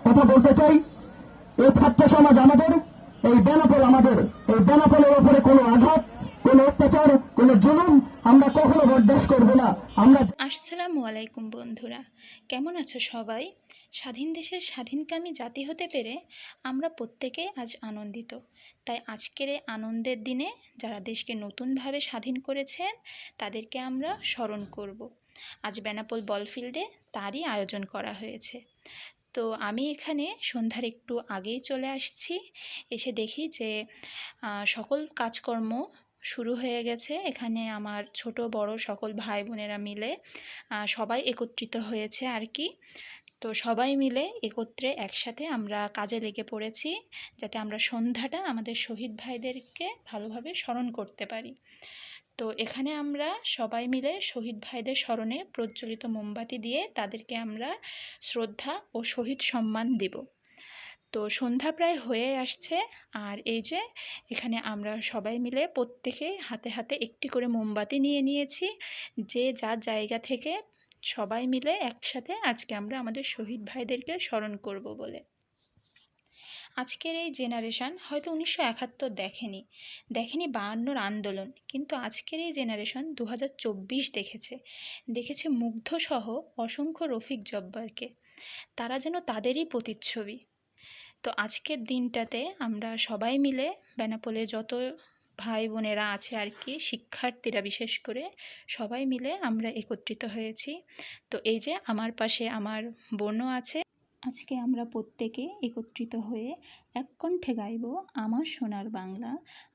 কথা বলতে চাই, এই ছাত্র সমাজ আমাদের, এই বেনাপোল আমাদের। এই বেনাপোলের উপরে কোনো আঘাত, কোনো অত্যাচার, কোনো জুলুম আমরা কখনো বরদাস্ত করব না। আমরা আসসালামু আলাইকুম বন্ধুরা, কেমন আছো সবাই? স্বাধীন দেশের স্বাধীনকামী জাতি হতে পেরে আমরা প্রত্যেকে আজ আনন্দিত। তাই আজকের এই আনন্দের দিনে যারা দেশকে নতুনভাবে স্বাধীন করেছেন তাদেরকে আমরা স্মরণ করব। আজ বেনাপোল বলফিল্ডে তারই আয়োজন করা হয়েছে। তো আমি এখানে সন্ধ্যার একটু আগেই চলে আসছি। এসে দেখি যে সকল কাজকর্ম শুরু হয়ে গেছে। এখানে আমার ছোট বড় সকল ভাই বোনেরা মিলে সবাই একত্রিত হয়েছে আর কি। তো সবাই মিলে একত্রে একসাথে আমরা কাজে লেগে পড়েছি, যাতে আমরা সন্ধ্যাটা আমাদের শহীদ ভাইদেরকে ভালোভাবে স্মরণ করতে পারি। তো এখানে আমরা সবাই মিলে শহীদ ভাইদের স্মরণে প্রজ্বলিত মোমবাতি দিয়ে তাদেরকে আমরা শ্রদ্ধা ও শহীদ সম্মান দেব। তো সন্ধ্যা প্রায় হয়ে আসছে, আর এই যে এখানে আমরা সবাই মিলে প্রত্যেকে হাতে হাতে একটি করে মোমবাতি নিয়ে নিয়েছি, যে যার জায়গা থেকে সবাই মিলে একসাথে আজকে আমরা আমাদের শহীদ ভাইদেরকে স্মরণ করব বলে। আজকের এই জেনারেশান হয়তো 1971 দেখেনি 52-র আন্দোলন, কিন্তু আজকের এই জেনারেশন 2024 দেখেছে মুগ্ধসহ অসংখ্য রফিক জব্বারকে। তারা যেন তাদেরই প্রতিচ্ছবি। তো আজকের দিনটাতে আমরা সবাই মিলে বেনাপোলে যত ভাই বোনেরা আছে আর কি, শিক্ষার্থীরা বিশেষ করে সবাই মিলে আমরা একত্রিত হয়েছি। তো এই যে আমার পাশে আমার বোনও আছে। আজকে আমরা প্রত্যেকে একত্রিত হয়ে এক কণ্ঠে গাইব আমার সোনার বাংলা,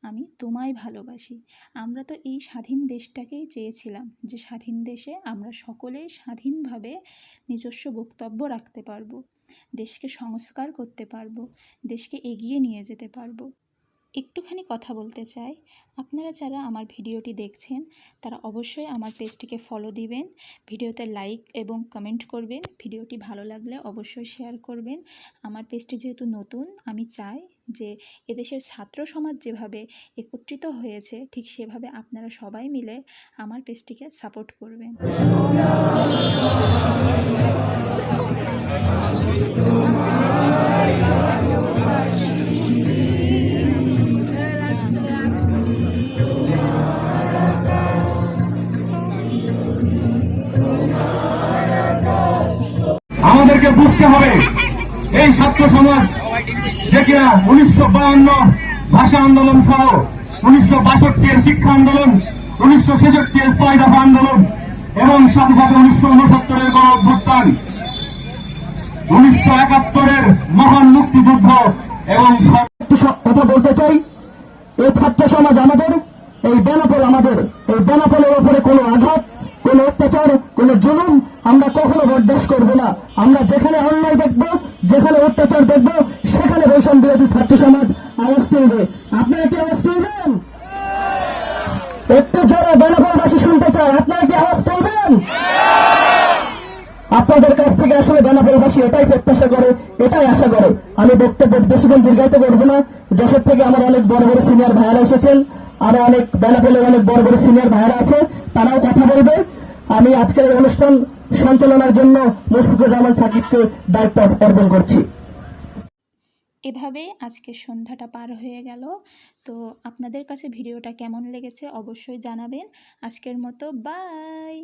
আমি তোমায় ভালোবাসি। আমরা তো এই স্বাধীন দেশটাকেই চেয়েছিলাম, যে স্বাধীন দেশে আমরা সকলেই স্বাধীনভাবে নিজস্ব বক্তব্য রাখতে পারবো, দেশকে সংস্কার করতে পারবো, দেশকে এগিয়ে নিয়ে যেতে পারবো। একটুখানি কথা বলতে চাই, আপনারা যারা আমার ভিডিওটি দেখছেন তারা অবশ্যই আমার পেজটিকে ফলো দিবেন, ভিডিওতে লাইক এবং কমেন্ট করবেন, ভিডিওটি ভালো লাগলে অবশ্যই শেয়ার করবেন। আমার পেজটি যেহেতু নতুন, আমি চাই যে এদেশের ছাত্র সমাজ যেভাবে একত্রিত হয়েছে ঠিক সেভাবে আপনারা সবাই মিলে আমার পেজটিকে সাপোর্ট করবেন। আমাদেরকে বুঝতে হবে, এই ছাত্র সমাজ যে কিনা 1952 ভাষা আন্দোলন সহ 1962-এর শিক্ষা আন্দোলন, 1966-এর 6 দফা আন্দোলন এবং সাথে সাথে 1969-এর গণ অভ্যুত্থান, 1971-এর মহান মুক্তিযুদ্ধ এবং কথা বলতে চাই, এই ছাত্র সমাজ আমাদের, এই বেনাপোল আমাদের। এই বেনাপোলের উপরে কোনো আঘাত, কোনো অত্যাচার, কোনো জুলুম আমরা কখনো বরদাস্ত করব না। আমরা যেখানে অন্যায় দেখব, যেখানে অত্যাচার দেখব, সেখানে বৈষম্য বিরোধী ছাত্র সমাজ আওয়াজ তুলবে। আপনারা কি আওয়াজ তুলবেন? একটু জোরে বেনাপোলবাসী শুনতে চায়, আপনারা কি আওয়াজ তুলবেন? আপনাদের কাছ থেকে আসলে বেনাপোলবাসী এটাই প্রত্যাশা করে, এটাই আশা করে। আমি বক্তব্য বেশিক্ষণ দীর্ঘায়িত করবো না। যশোর থেকে আমার অনেক বড় বড় সিনিয়র ভাইয়ারা এসেছেন, আরো অনেক বেনাপোলের অনেক বড় বড় সিনিয়র ভাইয়ারা আছে, তারাও কথা বলবে। আমি আজকের এই অনুষ্ঠান সঞ্চালনার জন্য মুশফিকুর রহমান সাকিবকে দায়িত্ব অর্পণ করছি। এভাবে আজকে সন্ধ্যাটা পার হয়ে গেল। তো আপনাদের কাছে ভিডিওটা কেমন লেগেছে অবশ্যই জানাবেন। আজকের মতো বাই।